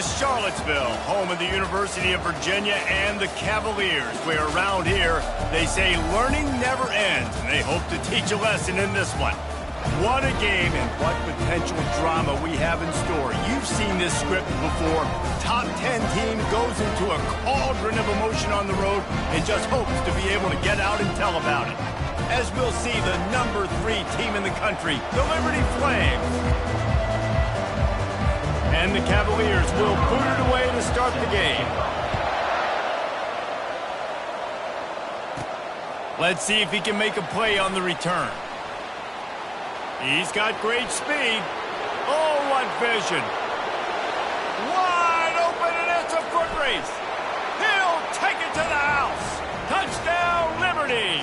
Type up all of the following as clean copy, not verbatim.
to Charlottesville, home of the University of Virginia and the Cavaliers, where around here they say learning never ends, and they hope to teach a lesson in this one. What a game and what potential drama we have in store. You've seen this script before. Top 10 team goes into a cauldron of emotion on the road and just hopes to be able to get out and tell about it. As we'll see the number 3 team in the country, the Liberty Flames. And the Cavaliers will boot it away to start the game. Let's see if he can make a play on the return. He's got great speed. Oh, what vision. Wide open, and it's a foot race. He'll take it to the house. Touchdown, Liberty.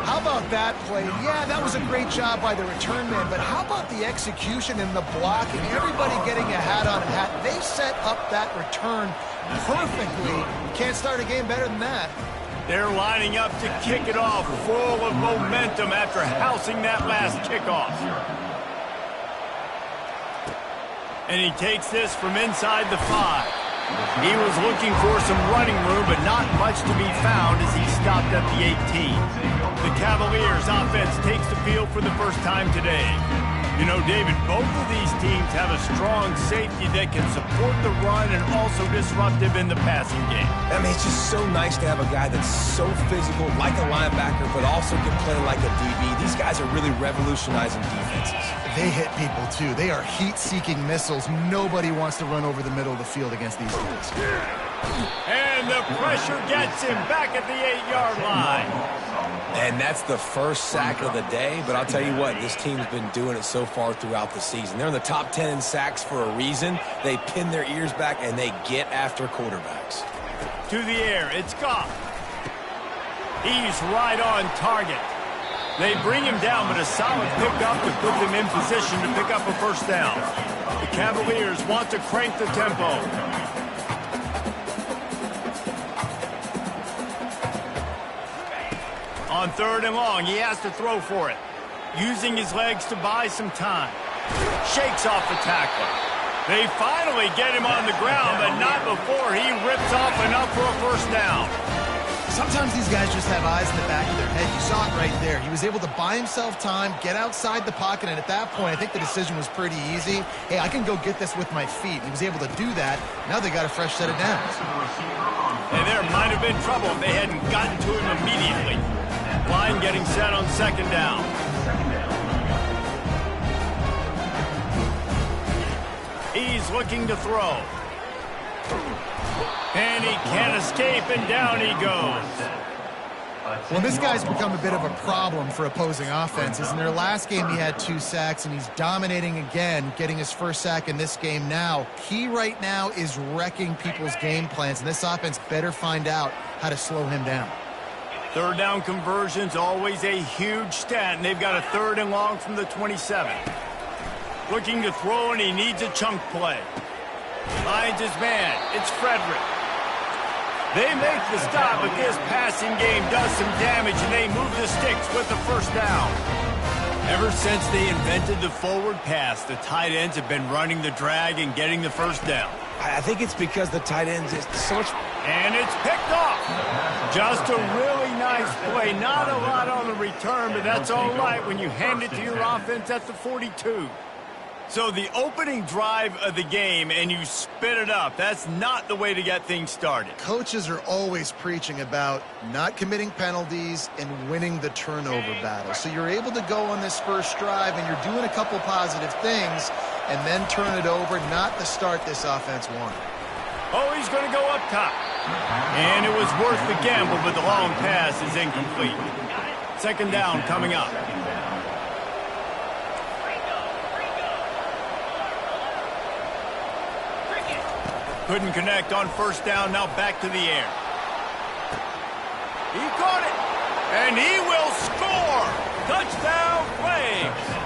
How about that play? Yeah, that was a great job by the return man, but how about the execution and the blocking? Everybody getting a hat on a hat. They set up that return perfectly. Can't start a game better than that. They're lining up to kick it off, full of momentum after housing that last kickoff. And he takes this from inside the 5. He was looking for some running room, but not much to be found as he stopped at the 18. The Cavaliers offense takes the field for the first time today. You know, David, both of these teams have a strong safety that can support the run and also disruptive in the passing game. I mean, it's just so nice to have a guy that's so physical, like a linebacker, but also can play like a DB. These guys are really revolutionizing defenses. They hit people, too. They are heat-seeking missiles. Nobody wants to run over the middle of the field against these guys. And the pressure gets him back at the 8-yard line. And that's the first sack of the day, but I'll tell you what, this team's been doing it so far throughout the season. They're in the top 10 in sacks for a reason. They pin their ears back, and they get after quarterbacks. To the air, it's Goff. He's right on target. They bring him down, but a solid pickup to put them in position to pick up a first down. The Cavaliers want to crank the tempo. On 3rd and long, he has to throw for it. Using his legs to buy some time. Shakes off the tackler. They finally get him on the ground, but not before he rips off enough for a first down. Sometimes these guys just have eyes in the back of their head. You saw it right there. He was able to buy himself time, get outside the pocket, and at that point, I think the decision was pretty easy. Hey, I can go get this with my feet. He was able to do that. Now they got a fresh set of downs. And there might have been trouble if they hadn't gotten to him immediately. Line getting set on 2nd down. He's looking to throw. And he can't escape, and down he goes. Well, this guy's become a bit of a problem for opposing offenses. In their last game, he had 2 sacks, and he's dominating again, getting his first sack in this game now. He right now is wrecking people's game plans, and this offense better find out how to slow him down. 3rd down conversion's always a huge stat, and they've got a 3rd and long from the 27. Looking to throw, and he needs a chunk play. Finds his man. It's Frederick. They make the stop, but this passing game does some damage, and they move the sticks with the first down. Ever since they invented the forward pass, the tight ends have been running the drag and getting the first down. I think it's because the tight ends is so much... And it's picked off. Just a really nice play. Not a lot on the return, but that's all right when you hand it to your offense at the 42. So the opening drive of the game, and you spit it up. That's not the way to get things started. Coaches are always preaching about not committing penalties and winning the turnover battle. So you're able to go on this first drive, and you're doing a couple positive things, and then turn it over, not the start this offense wanted. Oh, he's going to go up top. And it was worth the gamble, but the long pass is incomplete. 2nd down coming up. Couldn't connect on 1st down, now back to the air. He caught it, and he will score! Touchdown, Flames!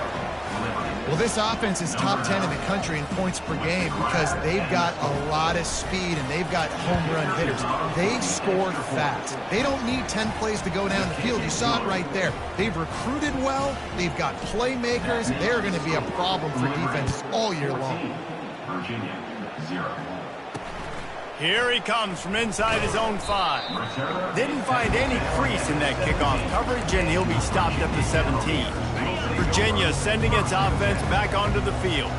Well, this offense is top 10 in the country in points per game because they've got a lot of speed and they've got home run hitters. They score fast. They don't need 10 plays to go down the field. You saw it right there. They've recruited well. They've got playmakers. They're going to be a problem for defenses all year long. Here he comes from inside his own 5. Didn't find any crease in that kickoff coverage, and he'll be stopped at the 17. Virginia sending its offense back onto the field.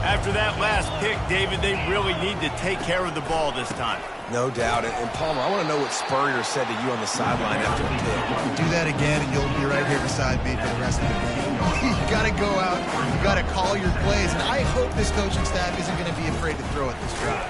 After that last pick, David, they really need to take care of the ball this time. No doubt. And Palmer, I want to know what Spurrier said to you on the sideline after the pick. Do that again, and you'll be right here beside me for the rest of the game. You got to go out. You got to call your plays, and I hope this coaching staff isn't going to be afraid to throw at this drive.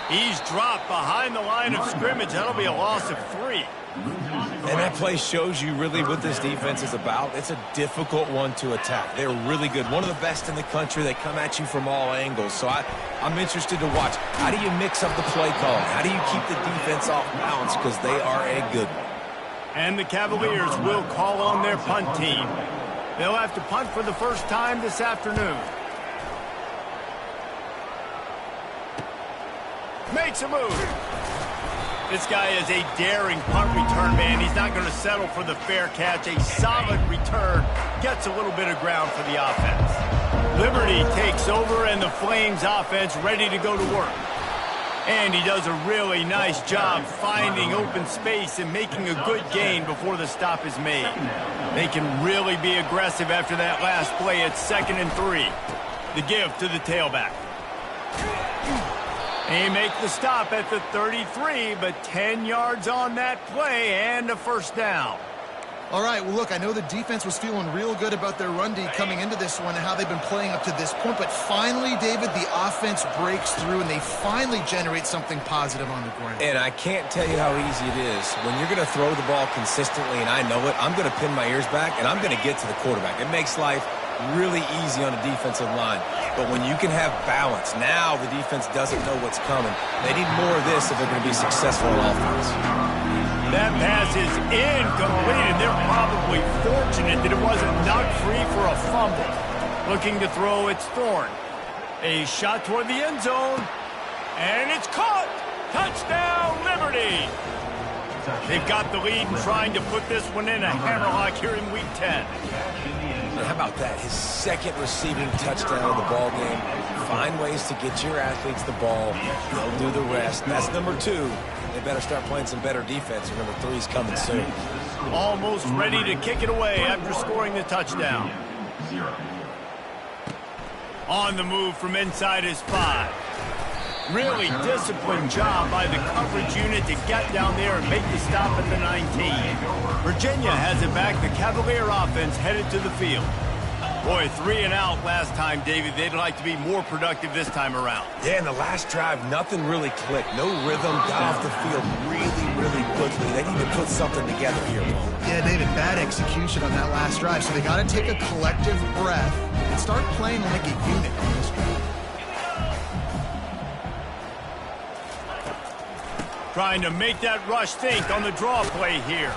He's dropped behind the line of scrimmage. That'll be a loss of 3. And that play shows you really what this defense is about. It's a difficult one to attack. They're really good. One of the best in the country. They come at you from all angles. So I'm interested to watch. How do you mix up the play calling? How do you keep the defense off balance? Because they are a good one. And the Cavaliers will call on their punt team. They'll have to punt for the first time this afternoon. Makes a move. This guy is a daring punt return man. He's not going to settle for the fair catch. A solid return. Gets a little bit of ground for the offense. Liberty takes over, and the Flames offense ready to go to work. And he does a really nice job finding open space and making a good gain before the stop is made. They can really be aggressive after that last play. It's 2nd and 3. The give to the tailback. They make the stop at the 33, but 10 yards on that play and a first down. All right, well, look, I know the defense was feeling real good about their run D coming into this one and how they've been playing up to this point, but finally, David, the offense breaks through and they finally generate something positive on the ground. And I can't tell you how easy it is. When you're going to throw the ball consistently, and I know it, I'm going to pin my ears back, and I'm going to get to the quarterback. It makes life really easy on the defensive line. But when you can have balance, now the defense doesn't know what's coming. They need more of this if they're going to be successful on offense. That pass is incomplete, and they're probably fortunate that it wasn't knocked free for a fumble. Looking to throw, it's Thorne. A shot toward the end zone, and it's caught. Touchdown, Liberty. They've got the lead and trying to put this one in a hammerlock here in Week 10. How about that? His 2nd receiving touchdown of the ball game. Find ways to get your athletes the ball. They'll do the rest. That's number 2. They better start playing some better defense. Number 3 is coming soon. Almost ready to kick it away after scoring the touchdown. On the move from inside his 5. Really disciplined job by the coverage unit to get down there and make the stop at the 19. Virginia has it back. The Cavalier offense headed to the field. Boy, 3 and out last time, David. They'd like to be more productive this time around. Yeah, in the last drive, nothing really clicked. No rhythm. Got off the field really quickly. They need to put something together here, Paul. Yeah, David, bad execution on that last drive. So they got to take a collective breath and start playing like a unit on this drive. Trying to make that rush think on the draw play here.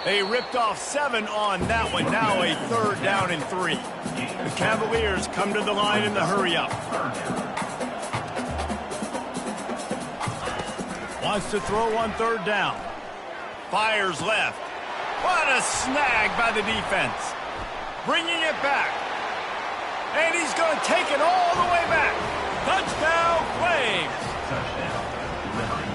They ripped off 7 on that one. Now a 3rd down and 3. The Cavaliers come to the line in the hurry-up. Wants to throw on 3rd down. Fires left. What a snag by the defense. Bringing it back. And he's going to take it all the way back. Touchdown, Flames.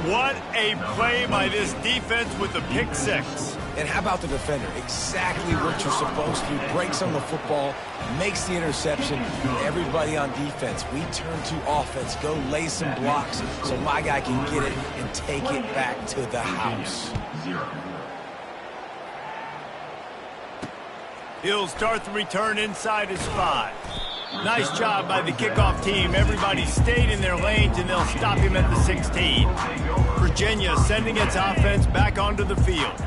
What a play by this defense with the pick 6. And how about the defender? Exactly what you're supposed to. Breaks on the football, makes the interception. Everybody on defense, we turn to offense. Go lay some blocks so my guy can get it and take it back to the house. He'll start the return inside his 5. Nice job by the kickoff team. Everybody stayed in their lanes, and they'll stop him at the 16. Virginia sending its offense back onto the field.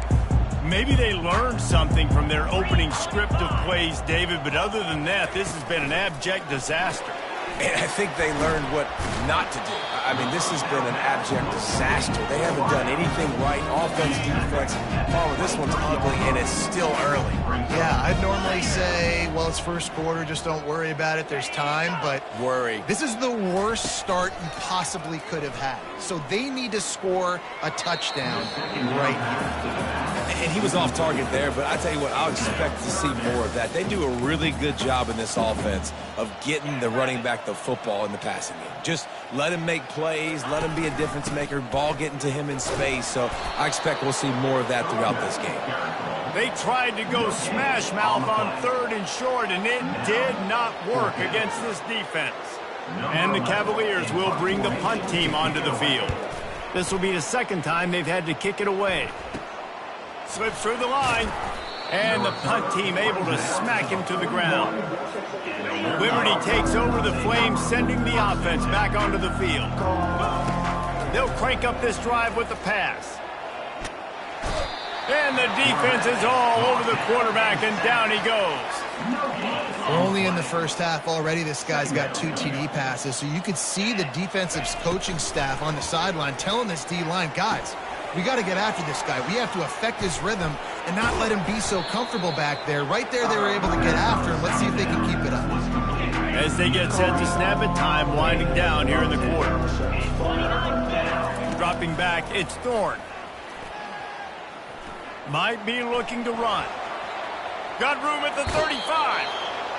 Maybe they learned something from their opening script of plays, David, but other than that, this has been an abject disaster. And I think they learned what not to do. I mean, this has been an abject disaster. They haven't done anything right. Offense, defense. Oh, this one's ugly, and it's still early. Yeah, I'd normally say, well, it's first quarter, just don't worry about it. There's time, but worry. This is the worst start you possibly could have had. So they need to score a touchdown right here. And he was off target there, but I tell you what, I'll expect to see more of that. They do a really good job in this offense of getting the running back the football in the passing game. Just let him make plays, let him be a difference maker, ball getting to him in space. So I expect we'll see more of that throughout this game. They tried to go smash mouth on 3rd and short, and it did not work against this defense. And the Cavaliers will bring the punt team onto the field. This will be the second time they've had to kick it away. Slips through the line, and the punt team able to smack him to the ground. Liberty takes over the Flames, sending the offense back onto the field. They'll crank up this drive with the pass. And the defense is all over the quarterback, and down he goes. We're only in the first half already. This guy's got 2 TD passes, so you could see the defensive coaching staff on the sideline telling this D-line, guys, we got to get after this guy. We have to affect his rhythm and not let him be so comfortable back there. Right there, they were able to get after him. Let's see if they can keep it up. As they get set to snap it, time winding down here in the quarter. Dropping back, it's Thorne. Might be looking to run. Got room at the 35.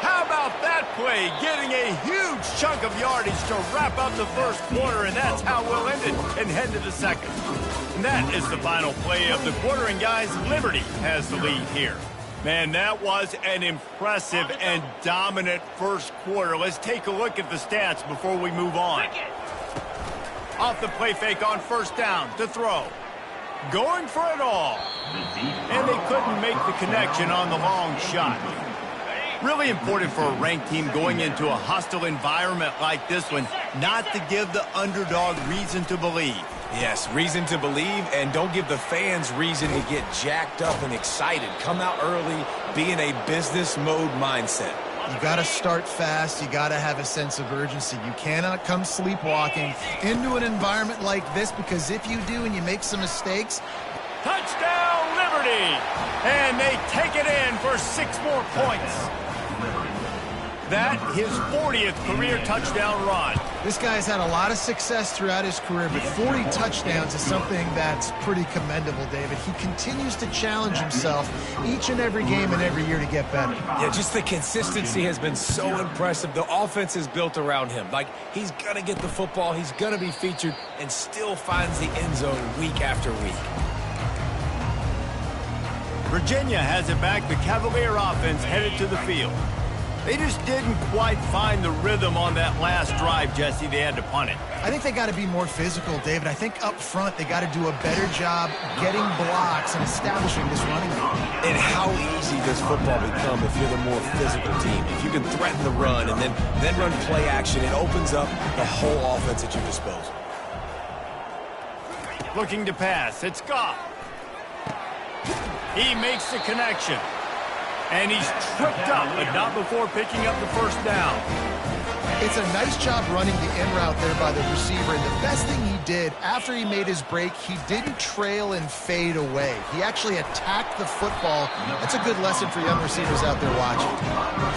How about that play? Getting a huge chunk of yardage to wrap up the first quarter, and that's how we'll end it and head to the second. And that is the final play of the quarter, and guys, Liberty has the lead here. Man, that was an impressive and dominant first quarter. Let's take a look at the stats before we move on. Off the play fake on 1st down to throw. Going for it all. And they couldn't make the connection on the long shot. Really important for a ranked team going into a hostile environment like this one, not to give the underdog reason to believe. Yes, reason to believe, and don't give the fans reason to get jacked up and excited. Come out early, be in a business mode mindset. You got to start fast. You got to have a sense of urgency. You cannot come sleepwalking into an environment like this, because if you do and you make some mistakes. Touchdown, Liberty! And they take it in for 6 more points. That his 40th career touchdown run. This guy's had a lot of success throughout his career, but 40 touchdowns is something that's pretty commendable, David. He continues to challenge himself each and every game and every year to get better. Yeah, just the consistency has been so impressive. The offense is built around him. Like, he's going to get the football, he's going to be featured, and still finds the end zone week after week. Virginia has it back. The Cavalier offense headed to the field. They just didn't quite find the rhythm on that last drive, Jesse. They had to punt it. I think they got to be more physical, David. I think up front they got to do a better job getting blocks and establishing this running game. And how easy does football become if you're the more physical team? If you can threaten the run and then run play action, it opens up the whole offense at your disposal. Looking to pass. It's Ncaa. He makes the connection. And he's tripped up, but not before picking up the 1st down. It's a nice job running the in route there by the receiver. And the best thing he did after he made his break, he didn't trail and fade away. He actually attacked the football. That's a good lesson for young receivers out there watching.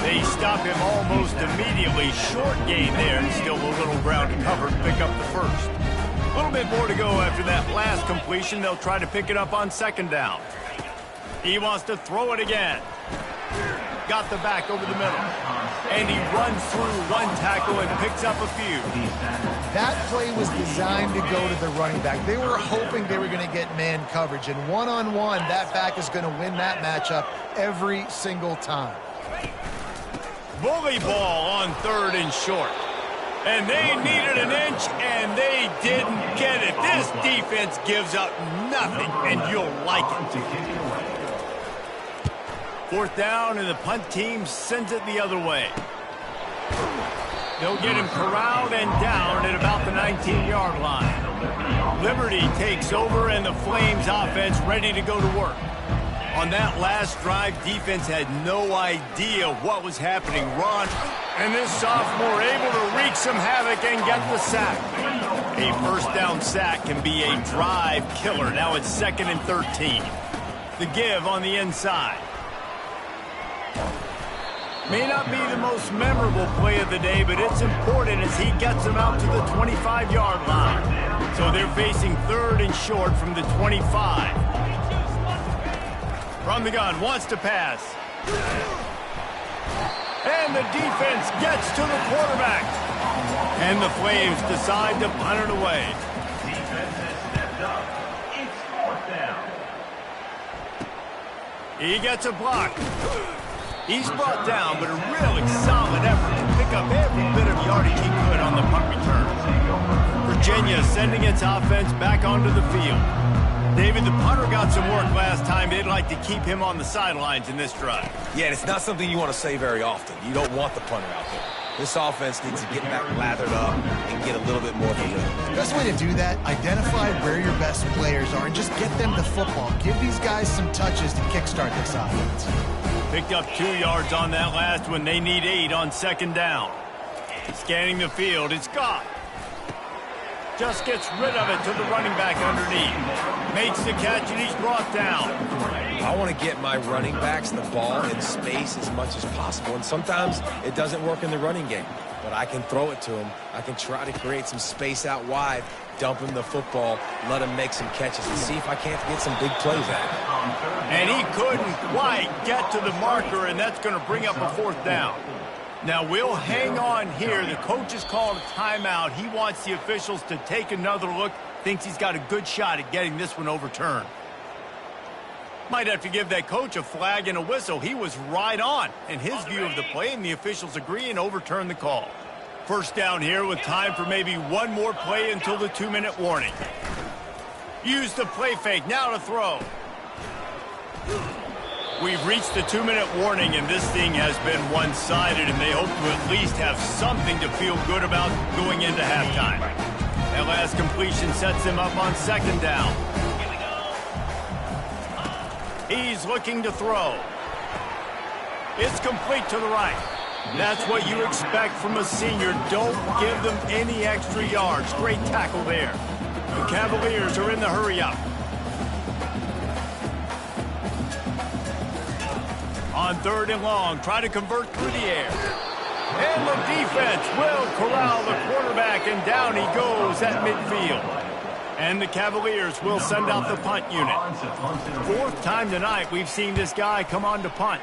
They stop him almost immediately. Short gain there, and still a little ground to cover to pick up the 1st. A little bit more to go after that last completion. They'll try to pick it up on 2nd down. He wants to throw it again. Got the back over the middle. And he runs through 1 tackle and picks up a few. That play was designed to go to the running back. They were hoping they were going to get man coverage. And one-on-one, that back is going to win that matchup every single time. Bully ball on 3rd and short. And they needed an inch, and they didn't get it. This defense gives up nothing, and you'll like it. 4th down, and the punt team sends it the other way. They'll get him corralled and down at about the 19-yard line. Liberty takes over, and the Flames offense ready to go to work. On that last drive, defense had no idea what was happening. Ron, and this sophomore able to wreak some havoc and get the sack. A 1st down sack can be a drive killer. Now it's 2nd and 13. The give on the inside. May not be the most memorable play of the day, but it's important as he gets them out to the 25-yard line. So they're facing 3rd and short from the 25. From the gun, wants to pass. And the defense gets to the quarterback. And the Flames decide to punt it away. Defense has stepped up. It's 4th down. He gets a block. He's brought down, but a really solid effort to pick up every bit of yardage he could on the punt return. Virginia sending its offense back onto the field. David, the punter got some work last time. They'd like to keep him on the sidelines in this drive. Yeah, and it's not something you want to say very often. You don't want the punter out there. This offense needs to get back lathered up and get a little bit more of a rhythm. The best way to do that, identify where your best players are and just get them the football. Give these guys some touches to kickstart this offense. Picked up 2 yards on that last one. They need 8 on 2nd down. Scanning the field, it's Ncaa. Just gets rid of it to the running back underneath. Makes the catch, and he's brought down. I want to get my running backs the ball in space as much as possible, and sometimes it doesn't work in the running game. But I can throw it to him. I can try to create some space out wide, dump him the football, let him make some catches, and see if I can't get some big plays at him. And he couldn't quite get to the marker, and that's going to bring up a 4th down. Now, we'll hang on here. The coach has called a timeout. He wants the officials to take another look. Thinks he's got a good shot at getting this one overturned. Might have to give that coach a flag and a whistle. He was right on in his view of the play, and the officials agree and overturn the call. 1st down here with time for maybe one more play until the 2-minute warning. Use the play fake. Now to throw. We've reached the 2-minute warning, and this thing has been one-sided, and they hope to at least have something to feel good about going into halftime. That last completion sets him up on 2nd down. He's looking to throw. It's complete to the right. That's what you expect from a senior. Don't give them any extra yards. Great tackle there. The Cavaliers are in the hurry-up. On 3rd and long, try to convert through the air. And the defense will corral the quarterback, and down he goes at midfield. And the Cavaliers will send out the punt unit. 4th time tonight we've seen this guy come on to punt.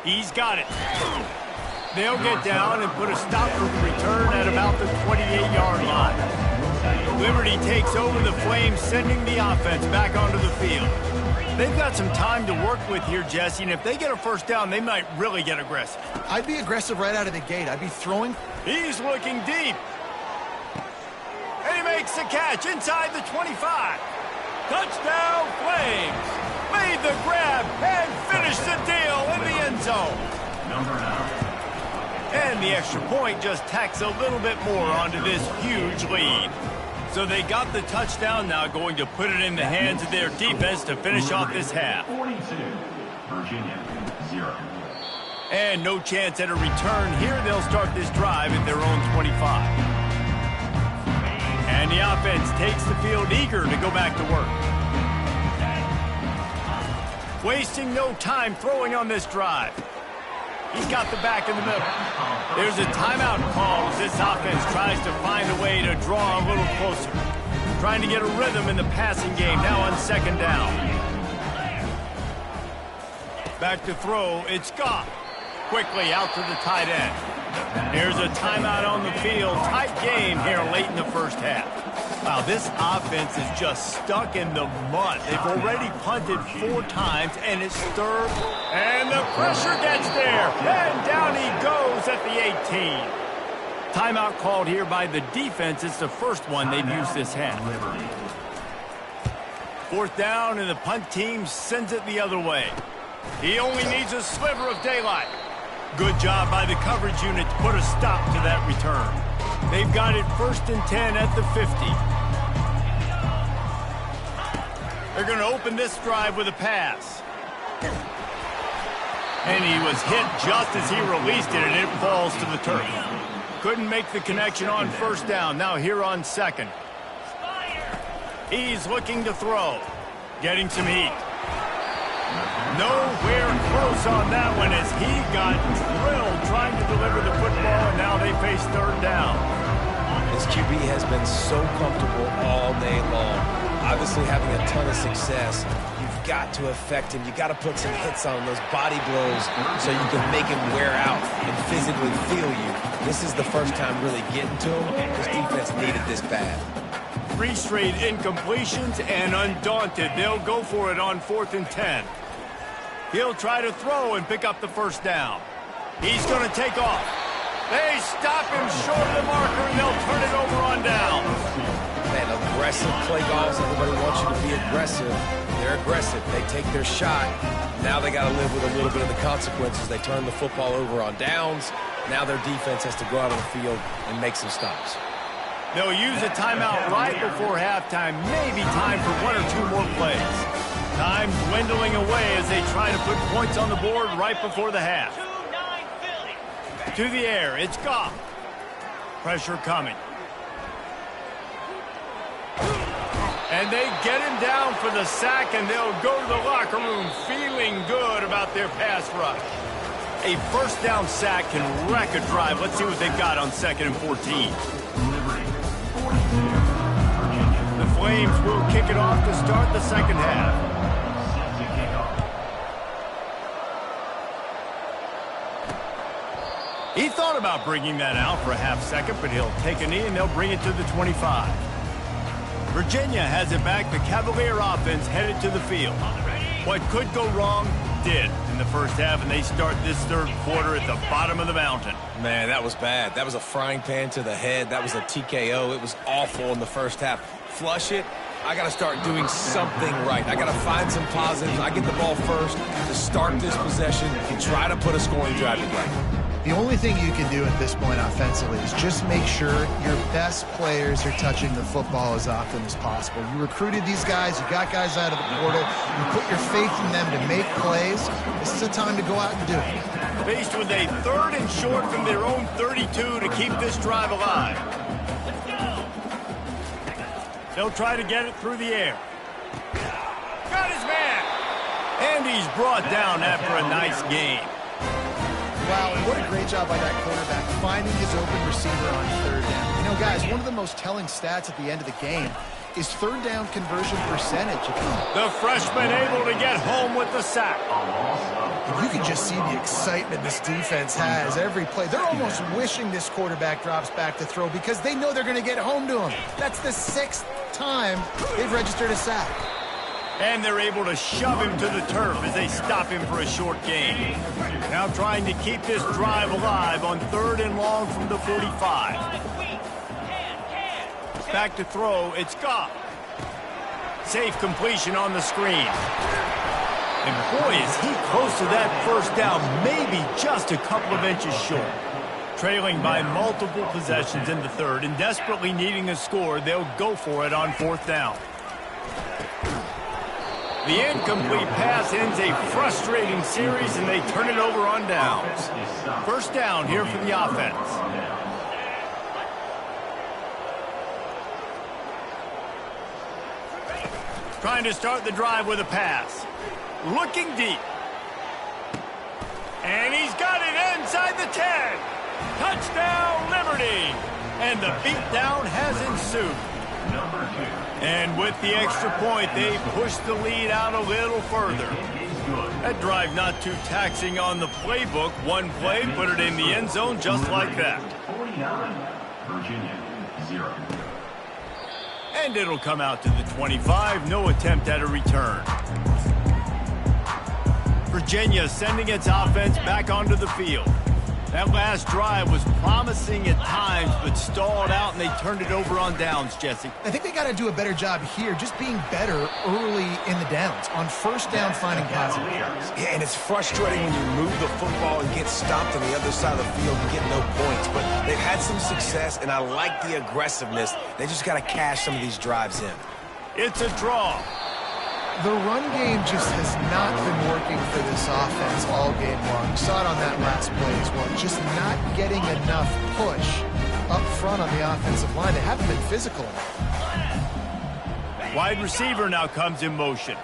He's got it. They'll get down and put a stop to the return at about the 28-yard line. Liberty takes over the Flames, sending the offense back onto the field. They've got some time to work with here, Jesse, and if they get a 1st down, they might really get aggressive. I'd be aggressive right out of the gate. I'd be throwing. He's looking deep. And he makes the catch inside the 25. Touchdown, Flames. Made the grab and finished the deal in the end zone. Number 9. And the extra point just tacks a little bit more onto this huge lead. So they got the touchdown, now going to put it in the hands of their defense to finish off this half. 42, Virginia, 0. And no chance at a return here. They'll start this drive at their own 25. And the offense takes the field, eager to go back to work. Wasting no time throwing on this drive. He's got the back in the middle. There's a timeout call as this offense tries to find a way to draw a little closer. Trying to get a rhythm in the passing game now on 2nd down. Back to throw, it's Ncaa. Quickly out to the tight end. There's a timeout on the field. Tight game here late in the 1st half. Wow, this offense is just stuck in the mud. They've already punted 4 times, and it's 3rd. And the pressure gets there. And down he goes at the 18. Timeout called here by the defense. It's the first one they've used this half. 4th down, and the punt team sends it the other way. He only needs a sliver of daylight. Good job by the coverage unit to put a stop to that return. They've got it 1st and 10 at the 50. They're going to open this drive with a pass. And he was hit just as he released it, and it falls to the turf. Couldn't make the connection on 1st down. Now here on 2nd. He's looking to throw. Getting some heat. Nowhere close on that one as he got drilled trying to deliver the football, and now they face 3rd down. This QB has been so comfortable all day long. Obviously having a ton of success. You've got to affect him. You got to put some hits on him, those body blows, so you can make him wear out and physically feel you. This is the first time really getting to him. This defense needed this bad. 3 straight incompletions, and undaunted, they'll go for it on 4th and 10. He'll try to throw and pick up the first down. He's going to take off. They stop him short of the marker, and they'll turn it over on down. Man, aggressive play calls. Everybody wants you to be aggressive. They're aggressive. They take their shot. Now they got to live with a little bit of the consequences. They turn the football over on downs. Now their defense has to go out on the field and make some stops. They'll use a timeout right before halftime. Maybe time for 1 or 2 more plays. Time dwindling away as they try to put points on the board right before the half. To the air, it's Ncaa. Pressure coming. And they get him down for the sack, and they'll go to the locker room feeling good about their pass rush. A first down sack can wreck a drive. Let's see what they've got on 2nd and 14. The Flames will kick it off to start the second half. He thought about bringing that out for a half second, but he'll take a knee and they'll bring it to the 25. Virginia has it back. The Cavalier offense headed to the field. What could go wrong did in the first half, and they start this 3rd quarter at the bottom of the mountain. Man, that was bad. That was a frying pan to the head. That was a TKO. It was awful in the first half. Flush it. I got to start doing something right. I got to find some positives. I get the ball first to start this possession and try to put a scoring drive together. The only thing you can do at this point offensively is just make sure your best players are touching the football as often as possible. You recruited these guys. You got guys out of the portal. You put your faith in them to make plays. This is a time to go out and do it. Faced with a 3rd and short from their own 32 to keep this drive alive. They'll try to get it through the air. Got his man. And he's brought down after a nice gain. Wow, and what a great job by that quarterback finding his open receiver on 3rd down. You know, guys, one of the most telling stats at the end of the game is 3rd down conversion percentage. The freshman able to get home with the sack. You can just see the excitement this defense has every play. They're almost wishing this quarterback drops back to throw because they know they're going to get home to him. That's the 6th time they've registered a sack. And they're able to shove him to the turf as they stop him for a short gain. Now trying to keep this drive alive on 3rd and long from the 45. Back to throw, it's Ncaa. Safe completion on the screen. And boy, is he close to that first down, maybe just a couple of inches short. Trailing by multiple possessions in the 3rd and desperately needing a score, they'll go for it on 4th down. The incomplete pass ends a frustrating series, and they turn it over on downs. First down here for the offense. Trying to start the drive with a pass. Looking deep. And he's got it inside the 10. Touchdown, Liberty. And the beatdown has ensued. And with the extra point, they push the lead out a little further. That drive not too taxing on the playbook. One play, put it in the end zone just like that. 49, Virginia, 0. And it'll come out to the 25. No attempt at a return. Virginia sending its offense back onto the field. That last drive was promising at times, but stalled out, and they turned it over on downs, Jesse. I think they got to do a better job here, just being better early in the downs. On 1st down, finding positive plays. Yeah, and it's frustrating when you move the football and get stopped on the other side of the field and get no points. But they've had some success, and I like the aggressiveness. They just got to cash some of these drives in. It's a draw. The run game just has not been working for this offense all game long. You saw it on that last play as well. Just not getting enough push up front on the offensive line. They haven't been physical enough. Wide receiver now comes in motion.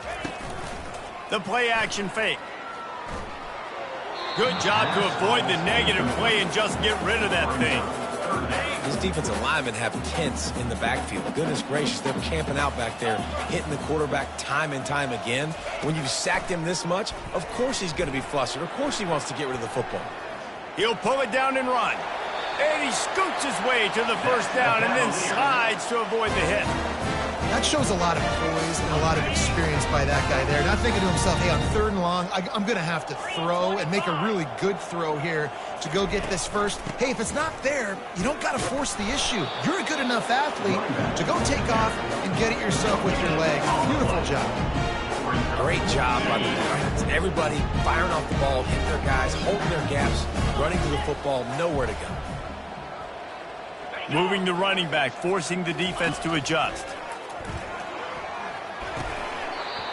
The play action fake. Good job to avoid the negative play and just get rid of that thing. This defensive linemen have tents in the backfield. Goodness gracious, they're camping out back there, hitting the quarterback time and time again. When you've sacked him this much, of course he's going to be flustered. Of course he wants to get rid of the football. He'll pull it down and run. And he scoots his way to the first down and then slides to avoid the hit. That shows a lot of poise and a lot of experience by that guy there. Not thinking to himself, hey, on 3rd and long, I'm going to have to throw and make a really good throw here to go get this first. Hey, if it's not there, you don't got to force the issue. You're a good enough athlete to go take off and get it yourself with your legs. Beautiful job. Great job by the defense. Everybody firing off the ball, hitting their guys, holding their gaps, running to the football, nowhere to go. Moving the running back, forcing the defense to adjust.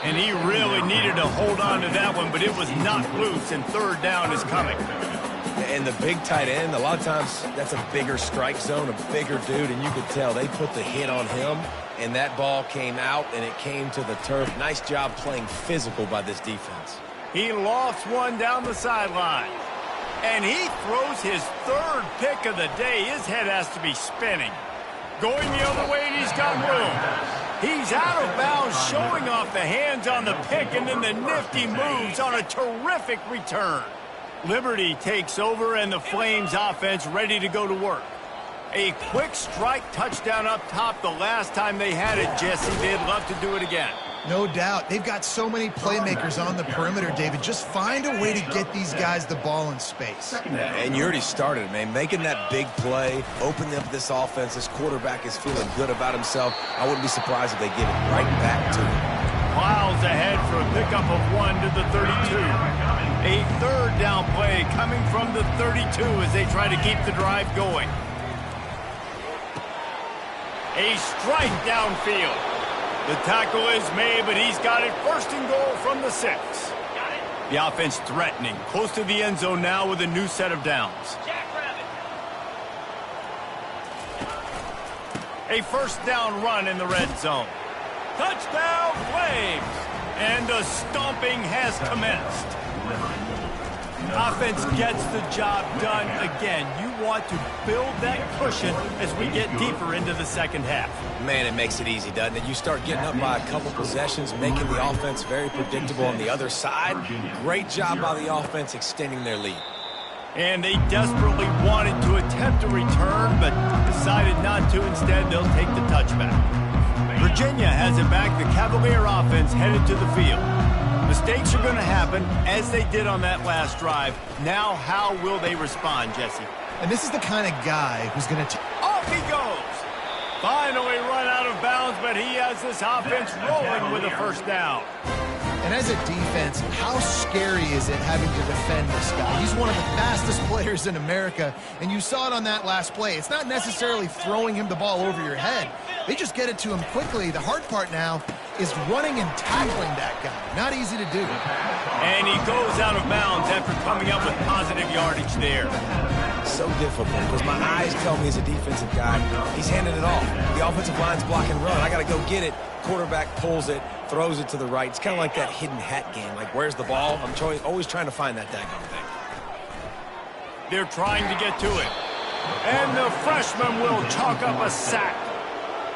And he really needed to hold on to that one, but it was knocked loose, and 3rd down is coming. And the big tight end, a lot of times that's a bigger strike zone, a bigger dude, and you could tell they put the hit on him, and that ball came out, and it came to the turf. Nice job playing physical by this defense. He lofts one down the sideline. And he throws his 3rd pick of the day. His head has to be spinning. Going the other way, and he's got room. He's out of bounds, showing off the hands on the pick, and then the nifty moves on a terrific return. Liberty takes over, and the Flames offense ready to go to work. A quick strike touchdown up top the last time they had it, Jesse. They'd love to do it again. No doubt. They've got so many playmakers on the perimeter, David. Just find a way to get these guys the ball in space. Yeah, and you already started, man. Making that big play, opening up this offense. This quarterback is feeling good about himself. I wouldn't be surprised if they give it right back to him. Miles ahead for a pickup of 1 to the 32. A 3rd down play coming from the 32 as they try to keep the drive going. A strike downfield. The tackle is made, but he's got it 1st and goal from the 6. The offense threatening, close to the end zone now with a new set of downs. A 1st down run in the red zone. Touchdown Flames! And the stomping has commenced. Offense gets the job done again. You want to build that cushion as we get deeper into the 2nd half. Man, it makes it easy, doesn't it? You start getting up by a couple possessions, making the offense very predictable on the other side. Great job by the offense extending their lead. And they desperately wanted to attempt a return, but decided not to. Instead, they'll take the touchback. Virginia has it back. The Cavalier offense headed to the field. Mistakes are going to happen, as they did on that last drive. Now, how will they respond, Jesse? And this is the kind of guy who's going to... Off he goes! Finally run out of bounds, but he has this offense rolling with a 1st down. And as a defense, how scary is it having to defend this guy? He's one of the fastest players in America, and you saw it on that last play. It's not necessarily throwing him the ball over your head. They just get it to him quickly. The hard part now is running and tackling that guy. Not easy to do. And he goes out of bounds after coming up with positive yardage there. So difficult because my eyes tell me as a defensive guy, he's handing it off. The offensive line's blocking run. I got to go get it. Quarterback pulls it, throws it to the right. It's kind of like that hidden hat game. Like, where's the ball? I'm always trying to find that daggone thing. They're trying to get to it. And the freshman will chalk up a sack.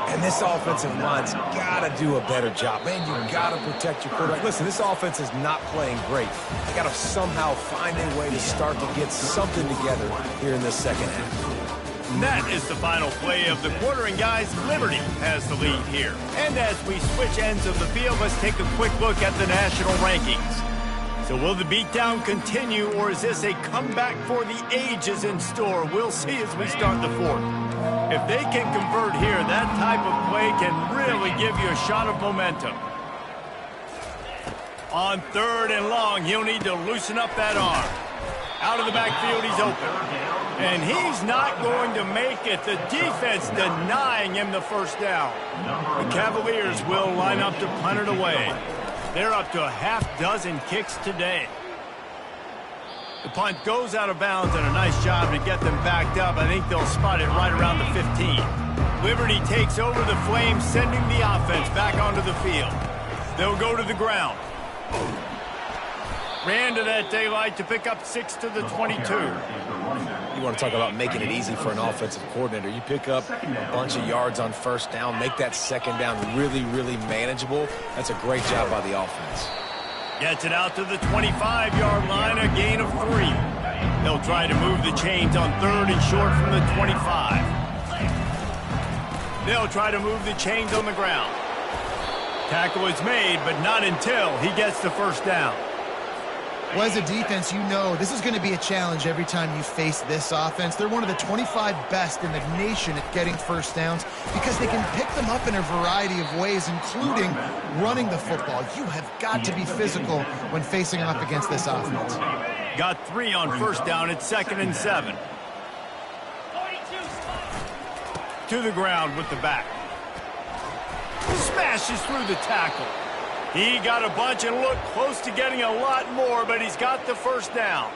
And this offensive line's got to do a better job. Man, you got to protect your quarterback. Listen, this offense is not playing great. They got to somehow find a way to start to get something together here in this 2nd half. And that is the final play of the quarter, and guys, Liberty has the lead here. And as we switch ends of the field, let's take a quick look at the national rankings. So will the beatdown continue, or is this a comeback for the ages in store? We'll see as we start the 4th. If they can convert here, that type of play can really give you a shot of momentum. On 3rd and long, he'll need to loosen up that arm. Out of the backfield, he's open. And he's not going to make it. The defense denying him the 1st down. The Cavaliers will line up to punt it away. They're up to a half-dozen kicks today. The punt goes out of bounds, and a nice job to get them backed up. I think they'll spot it right around the 15. Liberty takes over the Flames, sending the offense back onto the field. They'll go to the ground. Ran to that daylight to pick up 6 to the 22. You want to talk about making it easy for an offensive coordinator. You pick up a bunch of yards on first down, make that second down really, really manageable. That's a great job by the offense. Gets it out to the 25-yard line, a gain of 3. They'll try to move the chains on 3rd and short from the 25. They'll try to move the chains on the ground. Tackle is made, but not until he gets the first down. Well, as a defense, you know this is going to be a challenge every time you face this offense. They're one of the 25 best in the nation at getting first downs because they can pick them up in a variety of ways, including running the football. You have got to be physical when facing off against this offense. Got 3 on first down at 2nd and 7. To the ground with the back. Smashes through the tackle. He got a bunch and looked close to getting a lot more, but he's got the first down.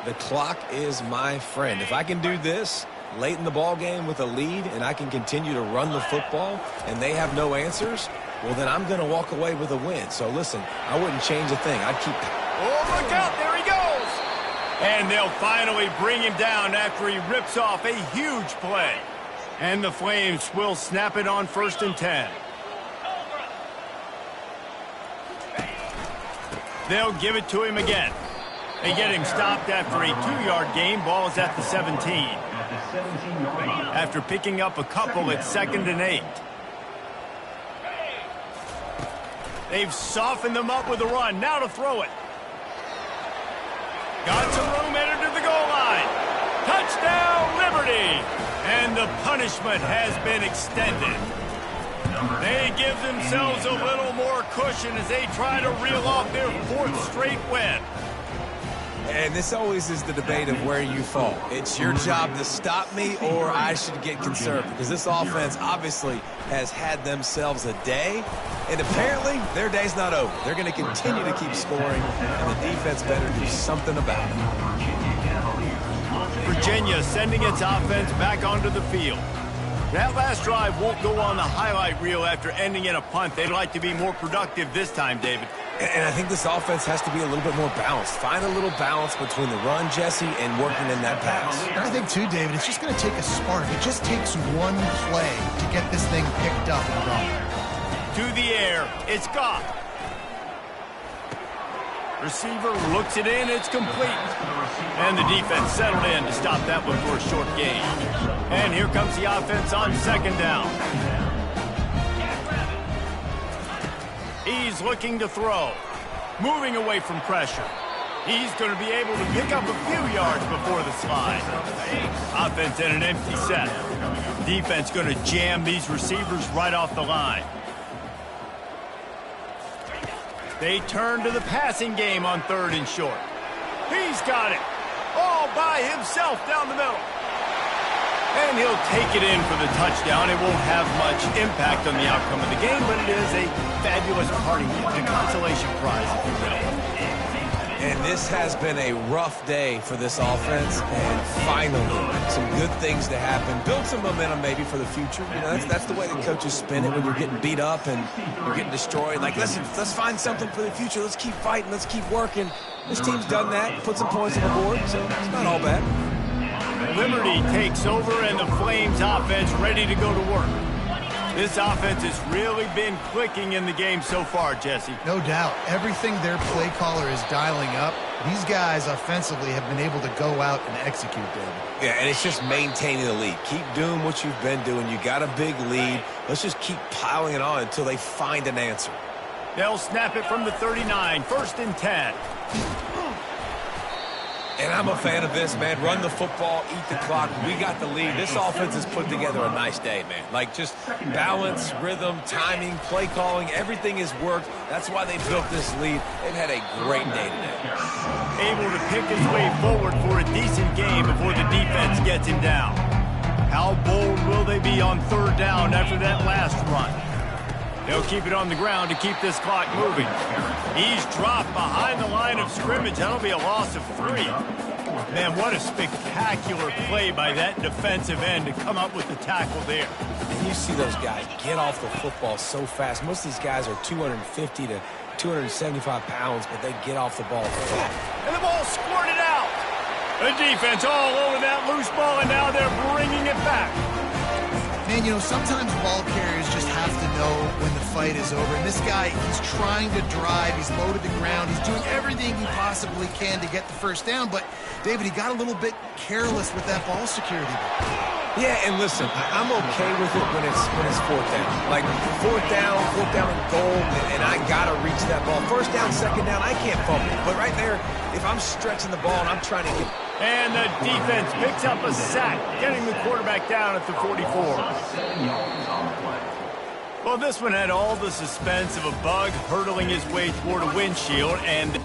The clock is my friend. If I can do this late in the ball game with a lead and I can continue to run the football and they have no answers, well, then I'm going to walk away with a win. So, listen, I wouldn't change a thing. I'd keep... Oh, look out. There he goes. And they'll finally bring him down after he rips off a huge play. And the Flames will snap it on 1st and 10. They'll give it to him again. They get him stopped after a 2-yard gain. Ball is at the 17. After picking up a couple at 2nd and 8. They've softened them up with a run. Now to throw it. Got some room headed to the goal line. Touchdown, Liberty! And the punishment has been extended. They give themselves a little more cushion as they try to reel off their 4th straight win. And this always is the debate of where you fall. It's your job to stop me or I should get concerned because this offense obviously has had themselves a day, and apparently their day's not over. They're going to continue to keep scoring, and the defense better do something about it. Virginia sending its offense back onto the field. That last drive won't go on the highlight reel after ending in a punt. They'd like to be more productive this time, David. And I think this offense has to be a little bit more balanced. Find a little balance between the run, Jesse, and working in that pass. And I think, too, David, it's just going to take a spark. It just takes one play to get this thing picked up and going. To the air. It's Ncaa. Receiver looks it in. It's complete. And the defense settled in to stop that one for a short gain. And here comes the offense on 2nd down. He's looking to throw. Moving away from pressure. He's going to be able to pick up a few yards before the slide. Offense in an empty set. Defense going to jam these receivers right off the line. They turn to the passing game on 3rd and short. He's got it. All by himself down the middle. And he'll take it in for the touchdown. It won't have much impact on the outcome of the game, but it is a fabulous parting gift, a consolation prize, if you will. And this has been a rough day for this offense, and finally, some good things to happen. Build some momentum maybe for the future. You know, that's the way the coaches spin it when you're getting beat up and you're getting destroyed. Like, listen, let's find something for the future. Let's keep fighting. Let's keep working. This team's done that, put some points on the board, so it's not all bad. Liberty takes over, and the Flames offense ready to go to work. This offense has really been clicking in the game so far, Jesse. No doubt. Everything their play caller is dialing up, these guys offensively have been able to go out and execute, David. Yeah, and it's just maintaining the lead. Keep doing what you've been doing. You got a big lead. Let's just keep piling it on until they find an answer. They'll snap it from the 39, 1st and 10. And I'm a fan of this, man. Run the football, eat the clock. We got the lead. This offense has put together a nice day, man. Like, just balance, rhythm, timing, play calling, everything has worked. That's why they built this lead. They've had a great day today. Able to pick his way forward for a decent game before the defense gets him down. How bold will they be on 3rd down after that last run? They'll keep it on the ground to keep this clock moving. He's dropped behind the line of scrimmage. That'll be a loss of 3. Man, what a spectacular play by that defensive end to come up with the tackle there. And you see those guys get off the football so fast. Most of these guys are 250 to 275 pounds, but they get off the ball fast. And the ball squirted out. The defense all over that loose ball, and now they're bringing it back. Man, you know, sometimes ball carriers just have to know when the fight is over. And this guy, he's trying to drive. He's low to the ground. He's doing everything he possibly can to get the first down. But, David, he got a little bit careless with that ball security. Yeah, and listen, I'm okay with it when it's fourth down. Like, fourth down and goal, and I got to reach that ball. First down, second down, I can't fumble. But right there, if I'm stretching the ball and I'm trying to get... And the defense picks up a sack, getting the quarterback down at the 44. Well, this one had all the suspense of a bug hurtling his way toward a windshield, and